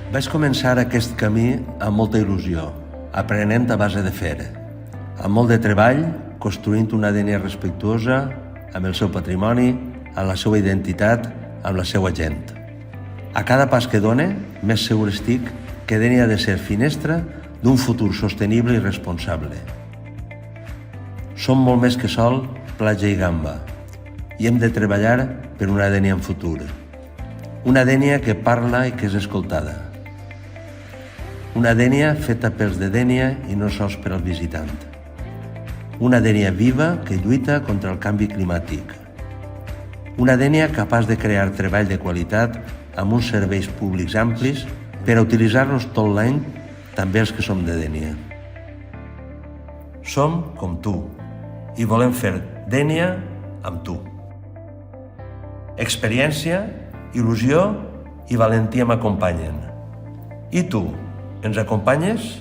Vaig començar aquest camí amb molta il·lusió, aprenent a base de fer, amb molt de treball, construint una Dènia respectuosa amb el seu patrimoni, amb la seva identitat, amb la seva gent. A cada pas que done, més segur estic que Dènia ha de ser finestra d'un futur sostenible i responsable. Som molt més que sol, platja i gamba, i hem de treballar per una Dènia en futur. Una Dènia que parla i que és escoltada. Una Dènia feta pels de Dènia i no sols per al visitant. Una Dènia viva que lluita contra el canvi climàtic. Una Dènia capaç de crear treball de qualitat amb uns serveis públics amplis per a utilitzar-los tot l'any, també els que som de Dènia. Som com tu i volem fer Dènia amb tu. Experiència, il·lusió i valentia m'acompanyen. I tu, ens acompanyes?